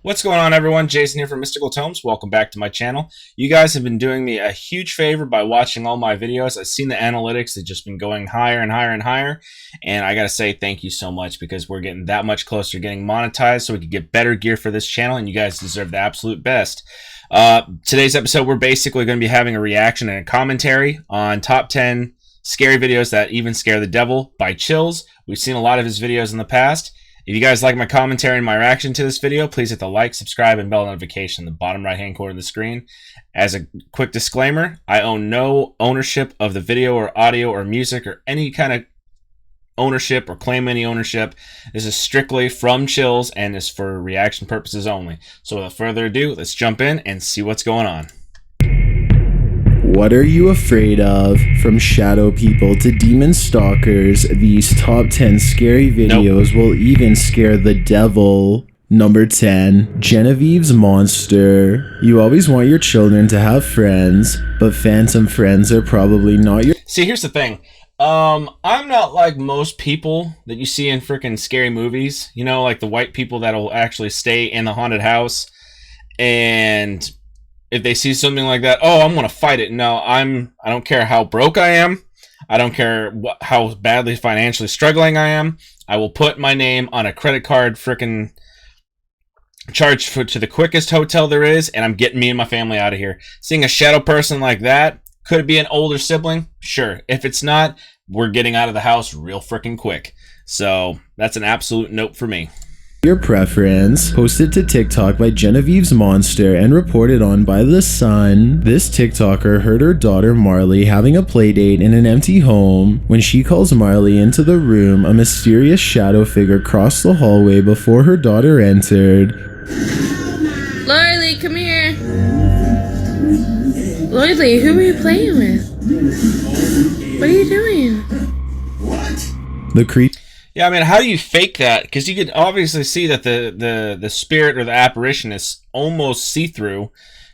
What's going on, everyone? Jason here from Mystical Tomes. Welcome back to my channel. You guys have been doing me a huge favor by watching all my videos. I've seen the analytics. They've just been going higher and higher and higher. And I got to say thank you so much because we're getting that much closer to getting monetized so we can get better gear for this channel, and you guys deserve the absolute best. Today's episode, we're basically going to be having a reaction and a commentary on top 10 scary videos that even scare the devil by Chills. We've seen a lot of his videos in the past. If you guys like my commentary and my reaction to this video, please hit the like, subscribe, and bell notification in the bottom right-hand corner of the screen. As a quick disclaimer, I own no ownership of the video or audio or music or any kind of ownership or claim any ownership. This is strictly from Chills and is for reaction purposes only. So without further ado, let's jump in and see what's going on. What are you afraid of? From shadow people to demon stalkers, these top 10 scary videos will even scare the devil. Number 10. Genevieve's Monster. You always want your children to have friends, but phantom friends are probably not your— See, here's the thing. I'm not like most people that you see in freaking scary movies. You know, like the white people that'll actually stay in the haunted house, and if they see something like that, oh, I'm gonna fight it. No, I don't care how broke I am. I don't care how badly financially struggling I am. I will put my name on a credit card freaking charge to the quickest hotel there is, and I'm getting me and my family out of here. Seeing a shadow person like that, could it be an older sibling? Sure. If it's not, we're getting out of the house real freaking quick. So that's an absolute nope for me. Your preference. Posted to TikTok by Genevieve's Monster and reported on by The Sun. This TikToker heard her daughter Marley having a playdate in an empty home. When she calls Marley into the room, a mysterious shadow figure crossed the hallway before her daughter entered. Marley, come here. Marley, who are you playing with? What are you doing? The creature— Yeah, I mean, how do you fake that? Because you could obviously see that the spirit or the apparition is almost see-through.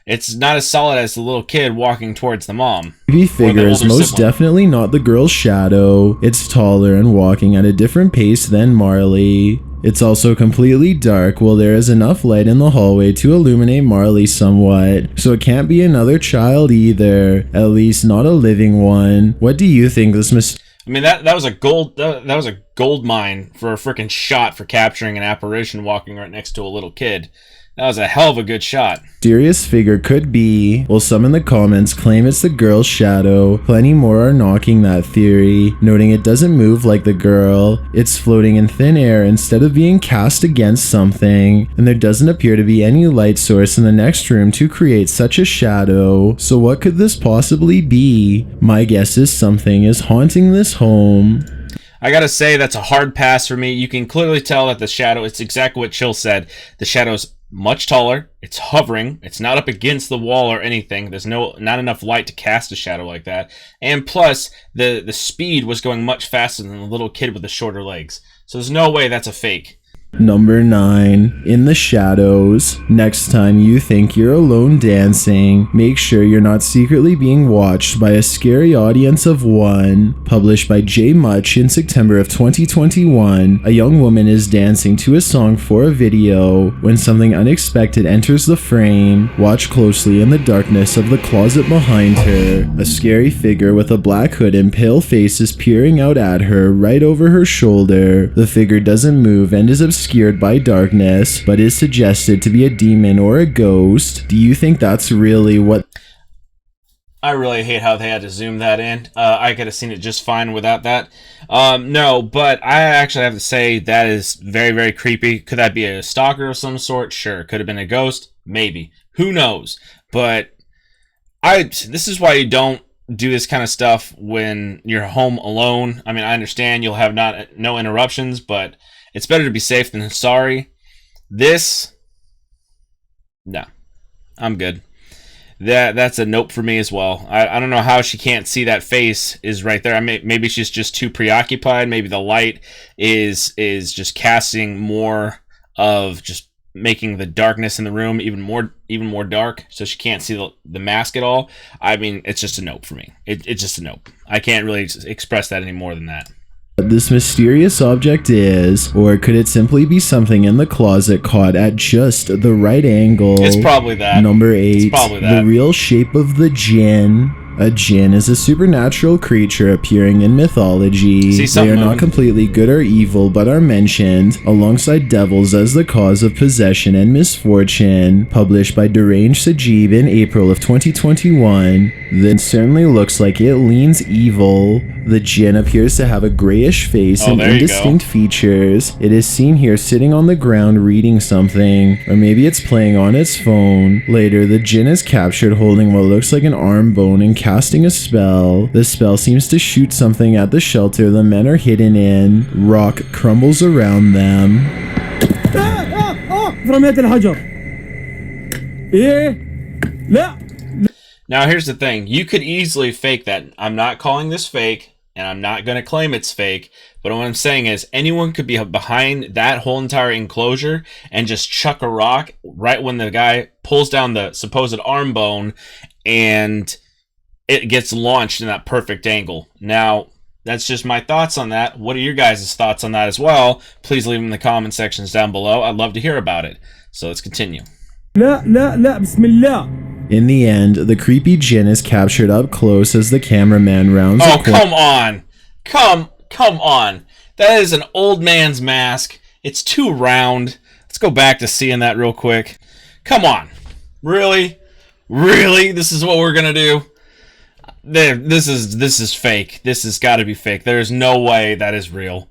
It's not as solid as the little kid walking towards the mom. The figure is most definitely not the girl's shadow. It's taller and walking at a different pace than Marley. It's also completely dark, while there is enough light in the hallway to illuminate Marley somewhat. So it can't be another child either. At least not a living one. What do you think this I mean, that was a gold mine for a freaking shot for capturing an apparition walking right next to a little kid. That was a hell of a good shot. mysterious figure could be? Well, some in the comments claim it's the girl's shadow. Plenty more are knocking that theory, noting it doesn't move like the girl. It's floating in thin air instead of being cast against something, and there doesn't appear to be any light source in the next room to create such a shadow. So what could this possibly be? My guess is something is haunting this home. I gotta say, that's a hard pass for me. You can clearly tell that the shadow, it's exactly what Chill said. The shadow's much taller, it's hovering, it's not up against the wall or anything. There's not enough light to cast a shadow like that. And plus, the speed was going much faster than the little kid with the shorter legs. So there's no way that's a fake. Number 9. In the shadows. Next time you think you're alone dancing, make sure you're not secretly being watched by a scary audience of one. Published by J. Much in September of 2021, a young woman is dancing to a song for a video when something unexpected enters the frame. Watch closely in the darkness of the closet behind her. A scary figure with a black hood and pale face is peering out at her right over her shoulder. The figure doesn't move and is obscured by darkness, but is suggested to be a demon or a ghost. Do you think that's really what— I really hate how they had to zoom that in. I could have seen it just fine without that. No, but I actually have to say that is very, very creepy. Could that be a stalker of some sort? Sure. Could have been a ghost? Maybe. Who knows? But this is why you don't do this kind of stuff when you're home alone. I mean, I understand you'll have no interruptions, but it's better to be safe than sorry. No, I'm good. That's a nope for me as well. I don't know how she can't see that face is right there. Maybe she's just too preoccupied. Maybe the light is just casting more of just making the darkness in the room even more dark, so she can't see the mask at all. I mean, it's just a nope for me. It's just a nope. I can't really express that any more than that. this mysterious object is, or could it simply be something in the closet caught at just the right angle? It's probably that. Number 8, It's probably that. the real shape of the jinn. A jinn is a supernatural creature appearing in mythology. See They something are not moving? completely good or evil, but are mentioned alongside devils as the cause of possession and misfortune. Published by Deranged Sajib in April of 2021. Then certainly looks like it leans evil. The jinn appears to have a grayish face and there you go. indistinct features. It is seen here sitting on the ground reading something, or maybe it's playing on its phone. Later, the jinn is captured holding what looks like an arm bone and casting a spell. The spell seems to shoot something at the shelter the men are hidden in. Rock crumbles around them. Now here's the thing. You could easily fake that. I'm not calling this fake, and I'm not going to claim it's fake, but what I'm saying is anyone could be behind that whole entire enclosure and just chuck a rock right when the guy pulls down the supposed arm bone, and it gets launched in that perfect angle. Now, that's just my thoughts on that. What are your guys' thoughts on that as well? Please leave them in the comment sections down below. I'd love to hear about it. So let's continue. In the end, the creepy jinn is captured up close as the cameraman rounds Oh, come on. Come on. That is an old man's mask. It's too round. Let's go back to seeing that real quick. Come on. Really? Really? This is what we're going to do? This is fake. This has got to be fake. There's no way that is real.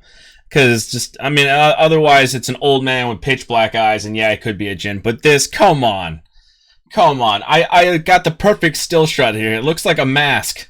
Because just, I mean, otherwise it's an old man with pitch black eyes, and yeah, it could be a djinn. But this, come on. Come on. I got the perfect still shot here. It looks like a mask.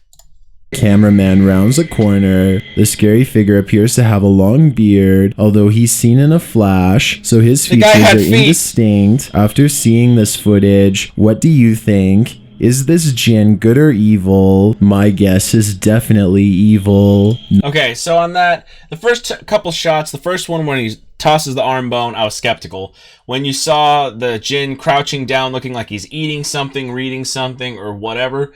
Cameraman rounds a corner. The scary figure appears to have a long beard, although he's seen in a flash, so his The guy features had are feet. indistinct. After seeing this footage, what do you think? Is this jinn good or evil? My guess is definitely evil. Okay, so on that, the first couple shots, the first one when he tosses the arm bone, I was skeptical. When you saw the jinn crouching down looking like he's eating something, reading something, or whatever,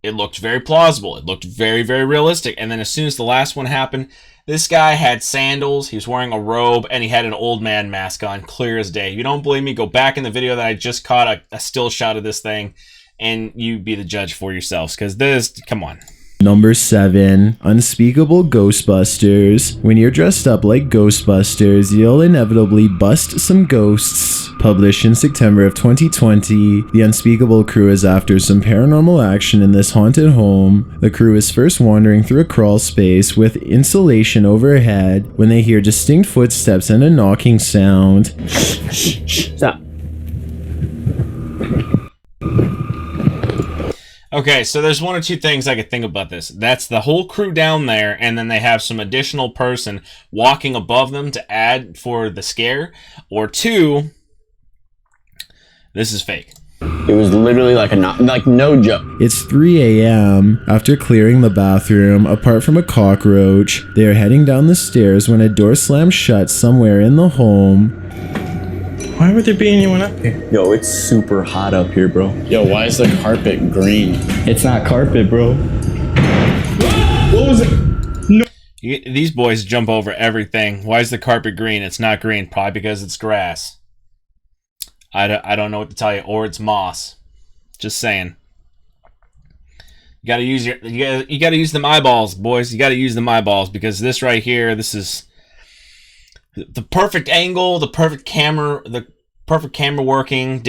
it looked very plausible. It looked very, very realistic. And then as soon as the last one happened, this guy had sandals, he was wearing a robe, and he had an old man mask on, clear as day. If you don't believe me, go back in the video that I just caught a still shot of this thing, and you be the judge for yourselves, because this, come on. Number 7, Unspeakable Ghostbusters. When you're dressed up like Ghostbusters, you'll inevitably bust some ghosts. Published in September of 2020, the Unspeakable crew is after some paranormal action in this haunted home. The crew is first wandering through a crawl space with insulation overhead when they hear distinct footsteps and a knocking sound. Stop. Okay, so there's one or two things I could think about this. That's the whole crew down there, and then they have some additional person walking above them to add for the scare. Or 2, this is fake. It was literally like no joke. It's 3 a.m. After clearing the bathroom, apart from a cockroach, they are heading down the stairs when a door slams shut somewhere in the home. Why would there be anyone up here? Yo, it's super hot up here, bro. Yo, why is the carpet green? It's not carpet, bro. What was it? These boys jump over everything. Why is the carpet green? It's not green. Probably because it's grass. I don't know what to tell you. Or it's moss. Just saying. You gotta use you gotta use them eyeballs, boys. You gotta use them eyeballs, because this right here, this is the perfect angle, the perfect camera working,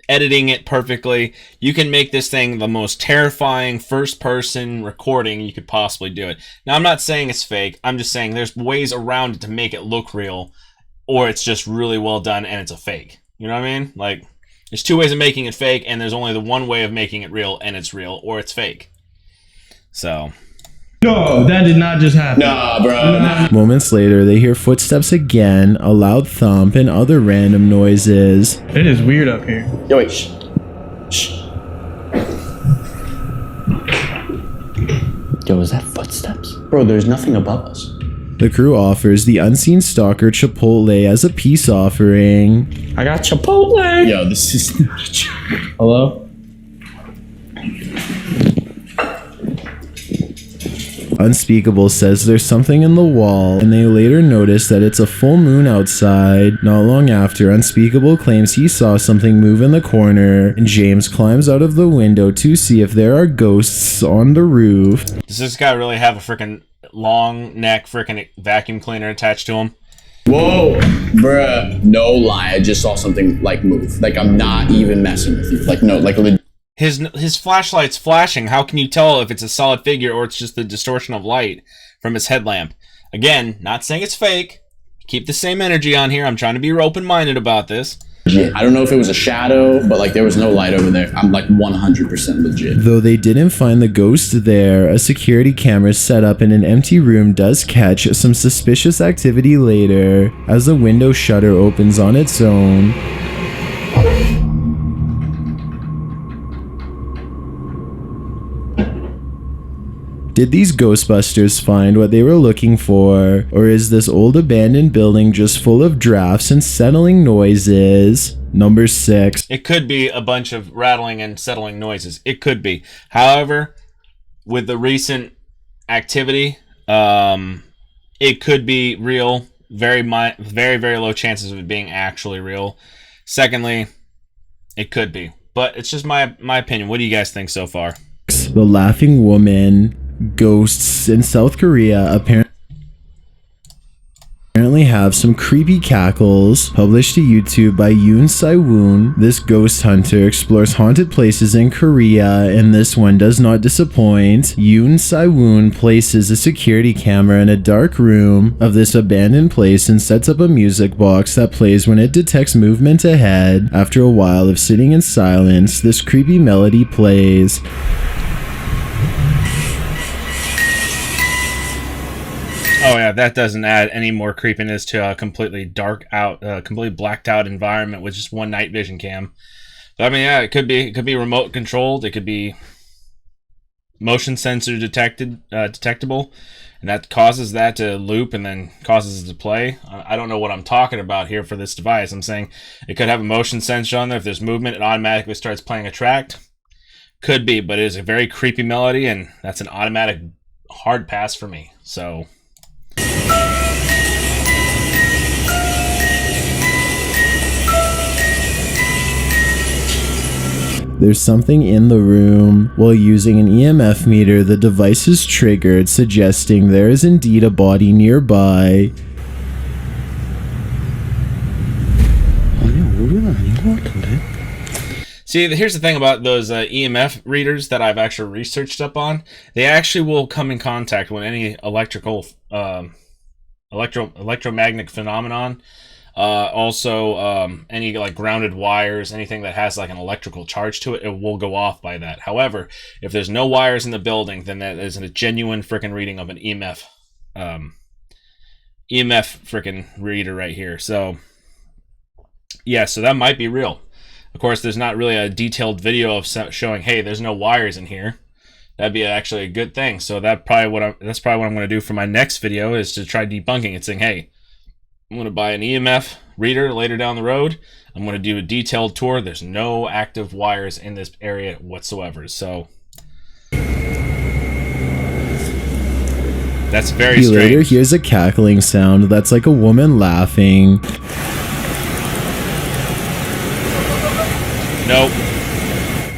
editing it perfectly. You can make this thing the most terrifying first-person recording you could possibly do it. Now, I'm not saying it's fake. I'm just saying there's ways around it to make it look real, or it's just really well done and it's a fake. You know what I mean? Like, there's 2 ways of making it fake, and there's only the one way of making it real, and it's real, or it's fake. So... No, that did not just happen. Nah, bro. Moments later, they hear footsteps again, a loud thump, and other random noises. It is weird up here. Yo, wait, shh. Shh. Yo, is that footsteps? Bro, there's nothing above us. The crew offers the unseen stalker Chipotle as a peace offering. I got Chipotle. Yo, this is not a joke. Hello? Unspeakable says there's something in the wall, and they later notice that it's a full moon outside. Not long after, Unspeakable claims he saw something move in the corner, and James climbs out of the window to see if there are ghosts on the roof. Does this guy really have a freaking long neck freaking vacuum cleaner attached to him? Whoa, bruh. No lie, I just saw something like move. Like, I'm not even messing with you. Like, no, like His flashlight's flashing. How can you tell if it's a solid figure or it's just the distortion of light from his headlamp? Again, not saying it's fake. Keep the same energy on here. I'm trying to be open-minded about this. I don't know if it was a shadow, but like there was no light over there. I'm like 100% legit. Though they didn't find the ghost there, a security camera set up in an empty room does catch some suspicious activity later, as the window shutter opens on its own. Did these Ghostbusters find what they were looking for, or is this old abandoned building just full of drafts and settling noises? Number 6. It could be a bunch of rattling and settling noises. It could be. However, with the recent activity, it could be real. Very, very low chances of it being actually real. Secondly, it could be. But it's just my opinion. What do you guys think so far? The Laughing Woman. Ghosts in South Korea apparently have some creepy cackles. Published to YouTube by Yoon Sai-woon, this ghost hunter explores haunted places in Korea, and this one does not disappoint. Yoon Sai-woon places a security camera in a dark room of this abandoned place and sets up a music box that plays when it detects movement ahead. After a while of sitting in silence, this creepy melody plays. Oh yeah, that doesn't add any more creepiness to a completely completely blacked out environment with just one night vision cam. But, I mean, yeah, it could be remote controlled. It could be motion sensor detectable, and that causes that to loop and then causes it to play. I don't know what I'm talking about here for this device. I'm saying it could have a motion sensor on there. If there's movement, it automatically starts playing a track. Could be, but it is a very creepy melody, and that's an automatic hard pass for me. So. There's something in the room. While using an EMF meter, the device is triggered, suggesting there is indeed a body nearby. See, here's the thing about those EMF readers that I've actually researched up on. They actually will come in contact with any electromagnetic phenomenon. Also, any like grounded wires, anything that has like an electrical charge to it, it will go off by that. However, if there's no wires in the building, then that is a genuine freaking reading of an EMF freaking reader right here. So, yeah, so that might be real. Of course, there's not really a detailed video of showing, hey, there's no wires in here. That'd be actually a good thing. So that's probably what I'm going to do for my next video, is to try debunking it, saying, hey, I'm going to buy an EMF reader later down the road. I'm going to do a detailed tour. There's no active wires in this area whatsoever. So that's very strange. Later hears a cackling sound that's like a woman laughing. Nope.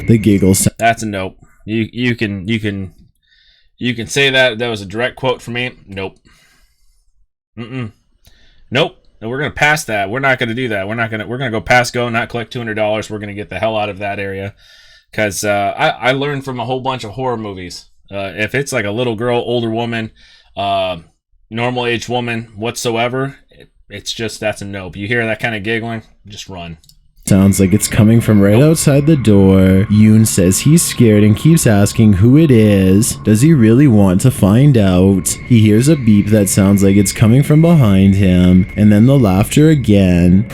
The giggle sound. That's a nope. You can say that was a direct quote from me. Nope. Nope. We're gonna pass that. We're not gonna do that. We're gonna go pass go, not collect $200. We're gonna get the hell out of that area, because I learned from a whole bunch of horror movies. If it's like a little girl, older woman, normal age woman, whatsoever, it's just, that's a nope. You hear that kind of giggling, just run. Sounds like it's coming from right outside the door. Yoon says he's scared and keeps asking who it is. Does he really want to find out? He hears a beep that sounds like it's coming from behind him, and then the laughter again.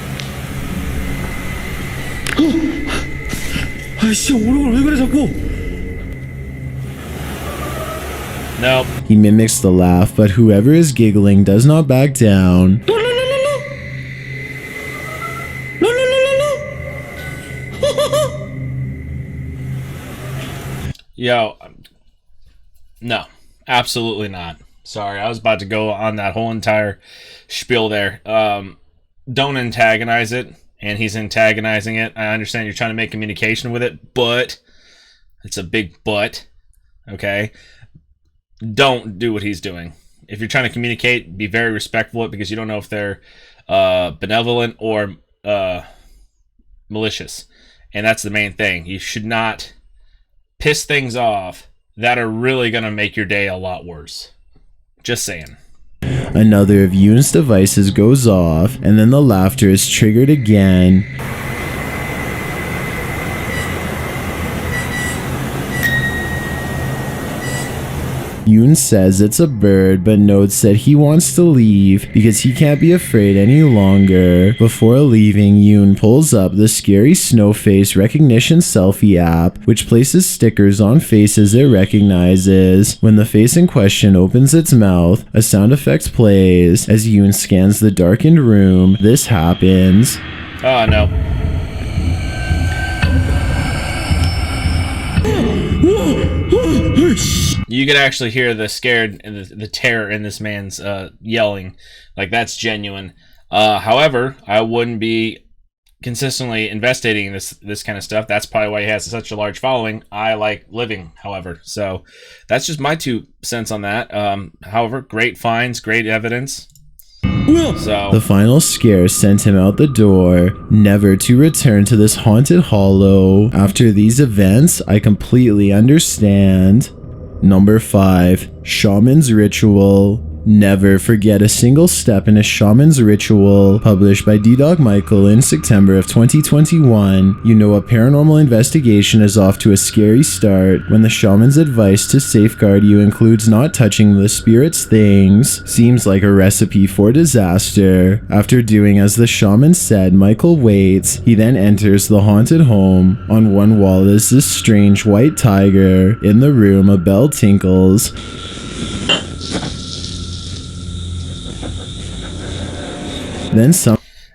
Nope. He mimics the laugh, but whoever is giggling does not back down. Yo, no. Absolutely not. Sorry, I was about to go on that whole entire spiel there. Don't antagonize it, and he's antagonizing it. I understand you're trying to make communication with it, but it's a big but. Okay, don't do what he's doing. If you're trying to communicate, be very respectful of it, because you don't know if they're benevolent or malicious, and that's the main thing. You should not piss things off that are really going to make your day a lot worse. Just saying. Another of Yoon's devices goes off, and then the laughter is triggered again. Yoon says it's a bird, but notes that he wants to leave because he can't be afraid any longer. Before leaving, Yoon pulls up the scary snow face recognition selfie app, which places stickers on faces it recognizes. When the face in question opens its mouth, a sound effect plays. As Yoon scans the darkened room, this happens. Oh no. You could actually hear the scared and the terror in this man's yelling. Like, that's genuine. However, I wouldn't be consistently investigating this kind of stuff. That's probably why he has such a large following. I like living, however. So that's just my 2 cents on that. However, great finds, great evidence. So the final scare sent him out the door, never to return to this haunted hollow. After these events, I completely understand. Number 5. Shamans Ritual. Never forget a single step in a Shaman's Ritual, published by D-Dog Michael in September of 2021. You know a paranormal investigation is off to a scary start when the shaman's advice to safeguard you includes not touching the spirit's things. Seems like a recipe for disaster. After doing as the shaman said, Michael waits. He then enters the haunted home. On one wall is this strange white tiger. In the room, a bell tinkles. Then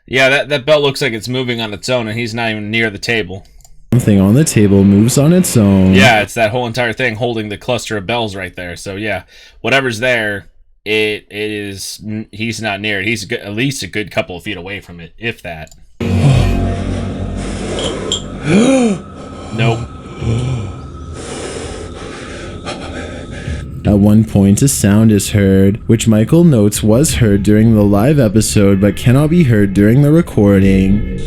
yeah, that bell looks like it's moving on its own, and he's not even near the table. Something on the table moves on its own. Yeah, it's that whole entire thing holding the cluster of bells right there. So yeah, whatever's there, it is. He's not near it. He's at least a good couple of feet away from it, if that. Nope. At one point, a sound is heard, which Michael notes was heard during the live episode but cannot be heard during the recording.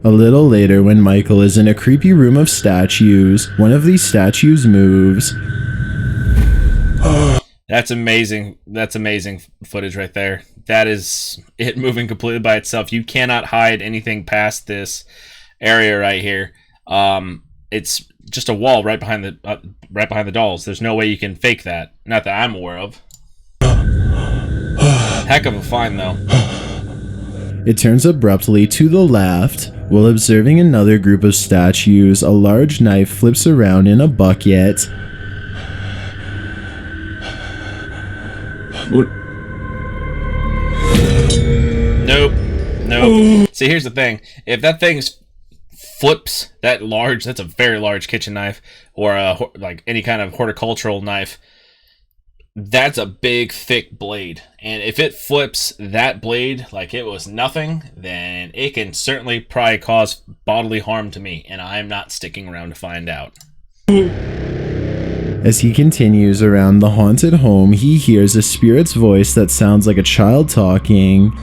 A little later, when Michael is in a creepy room of statues, one of these statues moves. That's amazing. That's amazing footage right there. That is it moving completely by itself. You cannot hide anything past this area right here. It's just a wall right behind the dolls. There's no way you can fake that. Not that I'm aware of. Heck of a find, though. It turns abruptly to the left. While observing another group of statues, a large knife flips around in a bucket. Nope. See, here's the thing. If that thing's flips that large, that's a very large kitchen knife, or like any kind of horticultural knife. That's a big, thick blade. And if it flips that blade like it was nothing, then it can certainly probably cause bodily harm to me, and I'm not sticking around to find out. As he continues around the haunted home, he hears a spirit's voice that sounds like a child talking.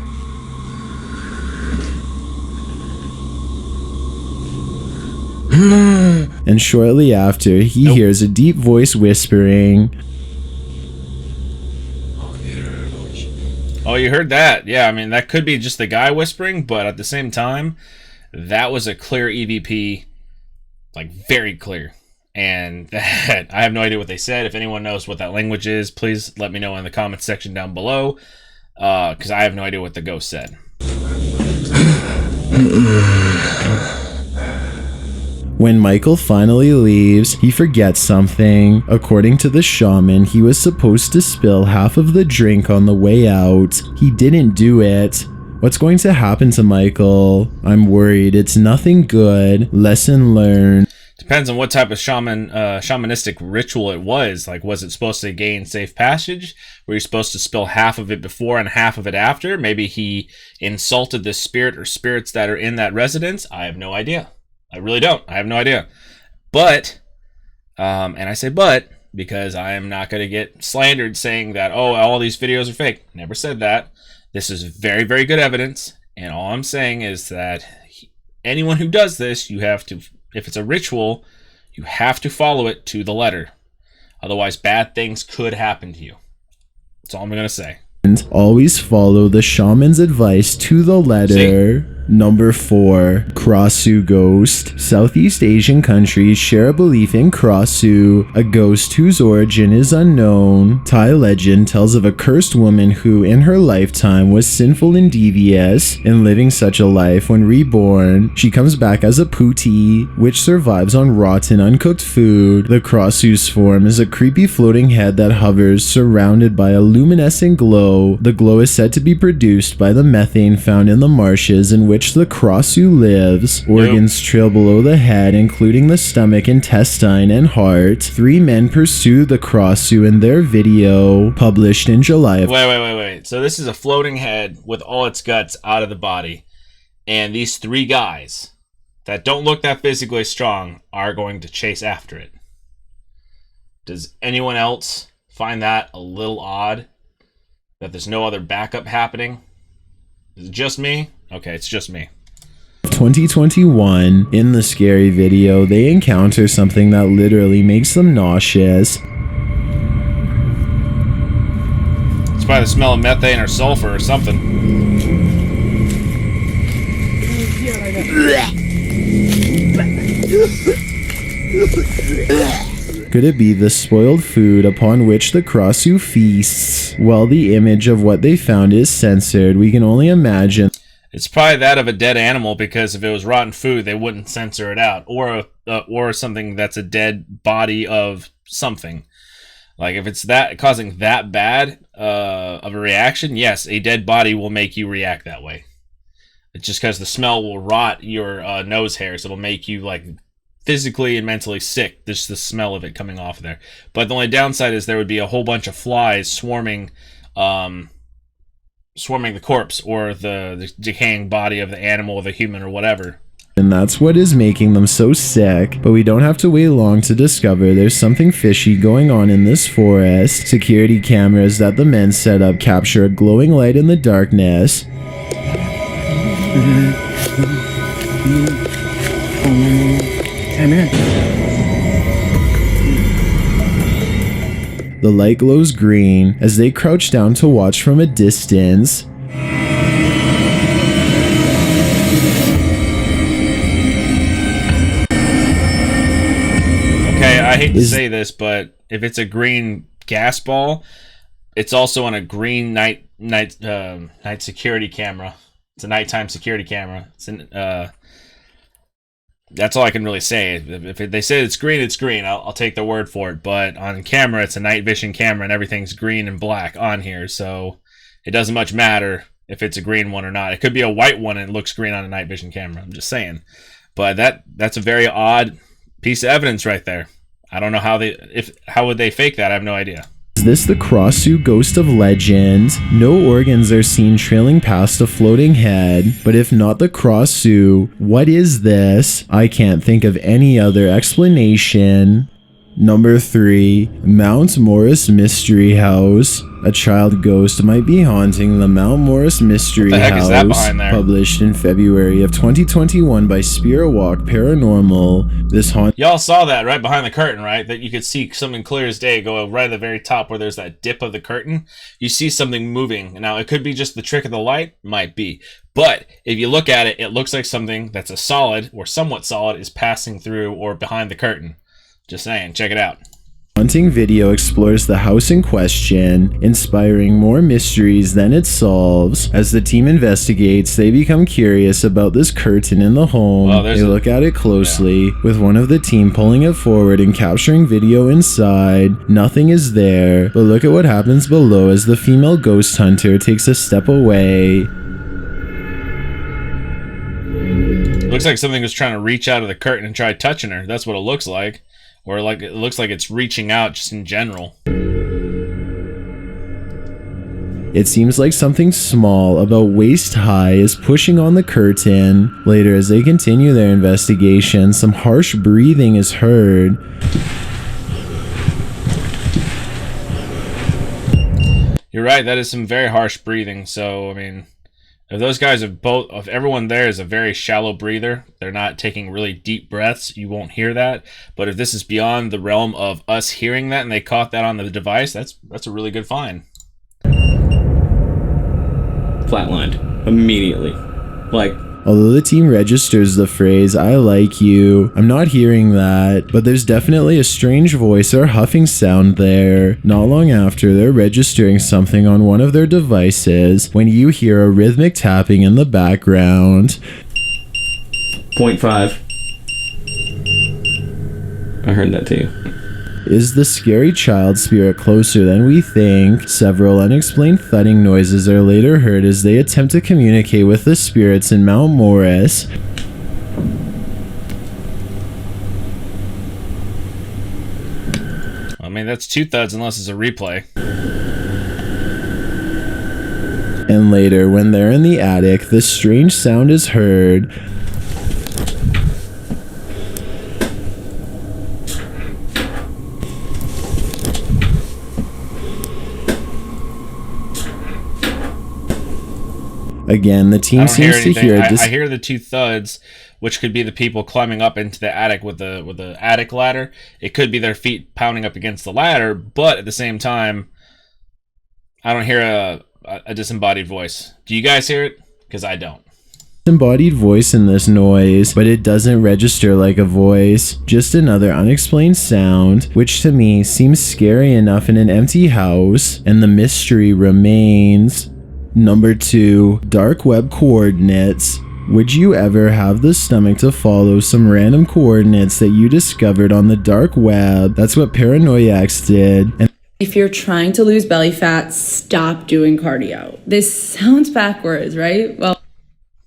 And shortly after, he hears a deep voice whispering. Oh, you heard that? Yeah, I mean, that could be just the guy whispering, but at the same time, that was a clear EVP, like very clear. And that, I have no idea what they said. If anyone knows what that language is, please let me know in the comments section down below, because I have no idea what the ghost said. When Michael finally leaves, he forgets something. According to the shaman, he was supposed to spill half of the drink on the way out. He didn't do it. What's going to happen to Michael? I'm worried it's nothing good. Lesson learned. Depends on what type of shamanistic ritual it was. Like, was it supposed to gain safe passage? Were you supposed to spill half of it before and half of it after? Maybe he insulted the spirit or spirits that are in that residence. I have no idea. I really don't. I have no idea. But, and I say but because I am not going to get slandered saying that, oh, all these videos are fake. Never said that. This is very, very good evidence. And all I'm saying is that anyone who does this, you have to, if it's a ritual, you have to follow it to the letter. Otherwise, bad things could happen to you. That's all I'm going to say. Always follow the shaman's advice to the letter. See? Number 4, Krasu Ghost. Southeast Asian countries share a belief in Krasu, a ghost whose origin is unknown. Thai legend tells of a cursed woman who, in her lifetime, was sinful and devious. In living such a life, when reborn, she comes back as a putti, which survives on rotten, uncooked food. The Krasu's form is a creepy floating head that hovers, surrounded by a luminescent glow. The glow is said to be produced by the methane found in the marshes in which the Krasu lives. Organs trail below the head, including the stomach, intestine, and heart. 3 men pursue the Krasu in their video, published in July of... Wait. So this is a floating head with all its guts out of the body. And these 3 guys that don't look that physically strong are going to chase after it. Does anyone else find that a little odd? That there's no other backup happening? Is it just me? Okay, it's just me. 2021, in the scary video, they encounter something that literally makes them nauseous. It's probably the smell of methane or sulfur or something. Could it be the spoiled food upon which the Krasu feasts? While the image of what they found is censored, we can only imagine. It's probably that of a dead animal, because if it was rotten food, they wouldn't censor it out. Or something that's a dead body of something. Like, if it's that causing that bad of a reaction, yes, a dead body will make you react that way. It's just because the smell will rot your nose hairs. It'll make you, like, physically and mentally sick, just the smell of it coming off of there. But the only downside is there would be a whole bunch of flies swarming the corpse or the decaying body of the animal or the human or whatever. And that's what is making them so sick. But we don't have to wait long to discover there's something fishy going on in this forest. Security cameras that the men set up capture a glowing light in the darkness. The light glows green as they crouch down to watch from a distance. Okay, I hate to say this, but if it's a green gas ball, it's also on a green night security camera. It's a nighttime security camera. That's all I can really say. If they say it's green, it's green. I'll take their word for it. But on camera, it's a night vision camera, and everything's green and black on here. So it doesn't much matter if it's a green one or not. It could be a white one and it looks green on a night vision camera. I'm just saying. But that's a very odd piece of evidence right there. I don't know how would they fake that? I have no idea. Is this the Krasu Ghost of legend? No organs are seen trailing past a floating head, but if not the Krasu, what is this? I can't think of any other explanation. Number 3, Mount Morris Mystery House. A child ghost might be haunting the Mount Morris Mystery House, published in February of 2021 by Spirit Walk Paranormal. This haunt. Y'all saw that right behind the curtain, right? That you could see something clear as day go right at the very top where there's that dip of the curtain. You see something moving. Now, it could be just the trick of the light. Might be. But if you look at it, it looks like something that's a solid or somewhat solid is passing through or behind the curtain. Just saying, check it out. Haunting video explores the house in question, inspiring more mysteries than it solves. As the team investigates, they become curious about this curtain in the home. They look at it closely, with one of the team pulling it forward and capturing video inside. Nothing is there, but look at what happens below as the female ghost hunter takes a step away. Looks like something was trying to reach out of the curtain and try touching her. That's what it looks like. Or like it looks like it's reaching out just in general. It seems like something small, about waist high, is pushing on the curtain. Later, as they continue their investigation, some harsh breathing is heard. You're right, that is some very harsh breathing. So, I mean, if those guys are both, if everyone there is a very shallow breather, they're not taking really deep breaths, you won't hear that. But if this is beyond the realm of us hearing that and they caught that on the device, that's a really good find. Flatlined immediately. Like, Although the team registers the phrase, "I like you," I'm not hearing that, but there's definitely a strange voice or huffing sound there. Not long after, they're registering something on one of their devices when you hear a rhythmic tapping in the background. 0.5. I heard that too. Is the scary child spirit closer than we think? Several unexplained thudding noises are later heard as they attempt to communicate with the spirits in Mount Morris. I mean, that's 2 thuds unless it's a replay. And later, when they're in the attic, this strange sound is heard. Again, the team seems to hear I hear the 2 thuds, which could be the people climbing up into the attic with the attic ladder. It could be their feet pounding up against the ladder, but at the same time, I don't hear a disembodied voice. Do you guys hear it? Because I don't. Embodied voice in this noise, but it doesn't register like a voice, just another unexplained sound, which to me seems scary enough in an empty house, and the mystery remains. Number 2, dark web coordinates. Would you ever have the stomach to follow some random coordinates that you discovered on the dark web? That's what Paranoiacs did. And if you're trying to lose belly fat, stop doing cardio. This sounds backwards, right? Well,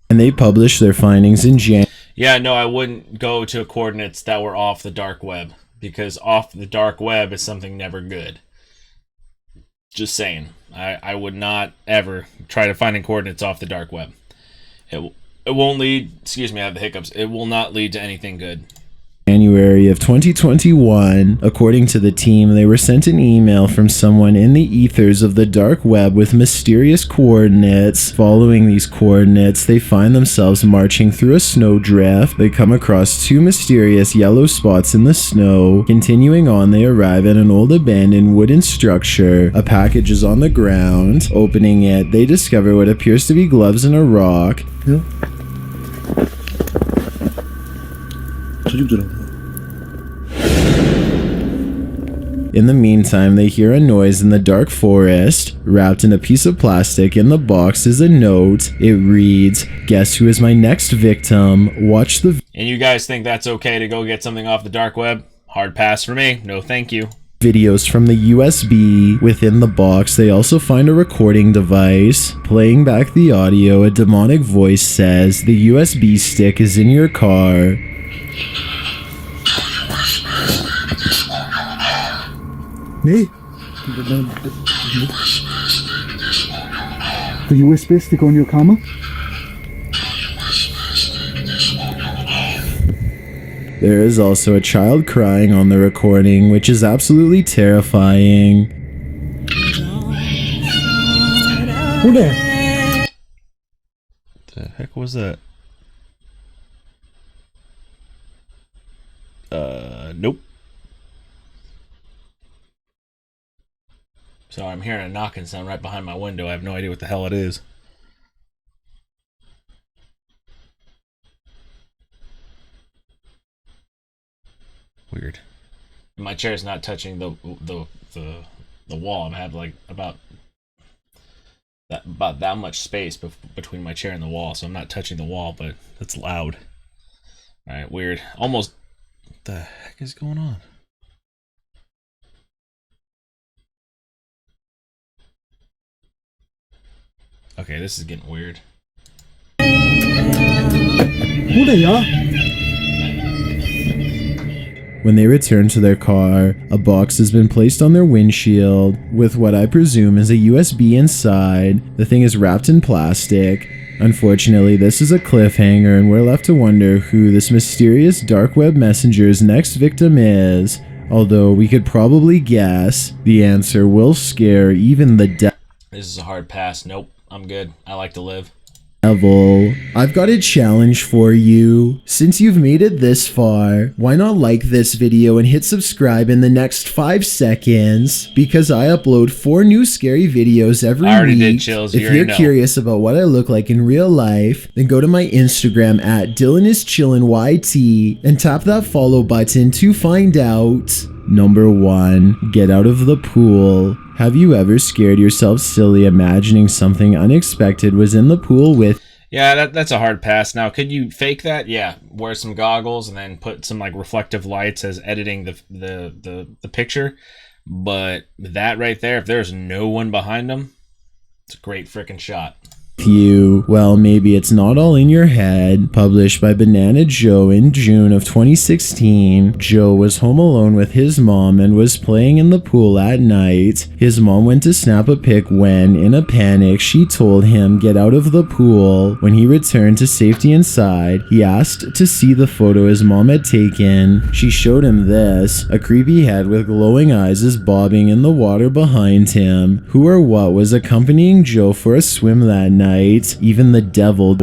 and they published their findings in January. Yeah, no, I wouldn't go to coordinates that were off the dark web, because off the dark web is something never good. Just saying. I would not ever try to find coordinates off the dark web. It won't lead, excuse me, I have the hiccups. It will not lead to anything good. January of 2021, according to the team, they were sent an email from someone in the ethers of the dark web with mysterious coordinates. Following these coordinates, they find themselves marching through a snowdrift. They come across 2 mysterious yellow spots in the snow. Continuing on, they arrive at an old abandoned wooden structure. A package is on the ground. Opening it, they discover what appears to be gloves and a rock. In the meantime, they hear a noise in the dark forest. Wrapped in a piece of plastic in the box is a note. It reads, "Guess who is my next victim? Watch the..." And you guys think that's okay to go get something off the dark web? Hard pass for me. No thank you. Videos from the USB. Within the box, they also find a recording device. Playing back the audio, a demonic voice says, "The USB stick is in your car." Me? The USB stick on your camera? There is also a child crying on the recording, which is absolutely terrifying. Who there? The heck was that? Nope. So I'm hearing a knocking sound right behind my window. I have no idea what the hell it is. Weird. My chair's not touching the wall. I'm having like about that much space between my chair and the wall, so I'm not touching the wall, but it's loud. All right, weird. Almost. What the heck is going on? Okay, this is getting weird. Who they are? When they return to their car, a box has been placed on their windshield with what I presume is a USB inside. The thing is wrapped in plastic. Unfortunately, this is a cliffhanger and we're left to wonder who this mysterious dark web messenger's next victim is. Although we could probably guess, the answer will scare even the This is a hard pass. Nope, I'm good. I like to live. devil. I've got a challenge for you. Since you've made it this far, why not like this video and hit subscribe in the next 5 seconds? Because I upload 4 new scary videos every I already week. did, Chills. You If already you're know. curious about what I look like in real life, then go to my Instagram at DylanIsChillinYT and tap that follow button to find out. Number 1. Get out of the pool. Have you ever scared yourself silly imagining something unexpected was in the pool with Yeah, that's a hard pass. Now, could you fake that? Yeah, wear some goggles and then put some like reflective lights as editing the picture. But that right there, if there's no one behind them, it's a great freaking shot. you? Well, maybe it's not all in your head. Published by Banana Joe in June of 2016. Joe was home alone with his mom and was playing in the pool at night. His mom went to snap a pic when, in a panic, she told him get out of the pool. When he returned to safety inside, he asked to see the photo his mom had taken. She showed him this. A creepy head with glowing eyes is bobbing in the water behind him. Who or what was accompanying Joe for a swim that night? Even the devil.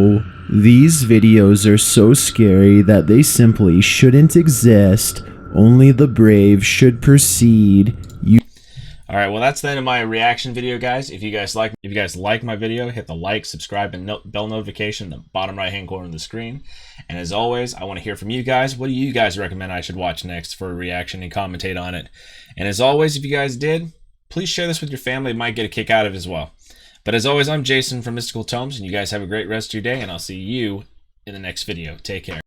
These videos are so scary that they simply shouldn't exist. Only the brave should proceed. All right, well, that's the end of my reaction video, guys. If you guys like my video, hit the like, subscribe, and bell notification in the bottom right-hand corner of the screen. And as always, I want to hear from you guys. What do you guys recommend I should watch next for a reaction and commentate on it? And as always, if you guys did, please share this with your family. It might get a kick out of it as well. But as always, I'm Jason from Mystical Tomes, and you guys have a great rest of your day, and I'll see you in the next video. Take care.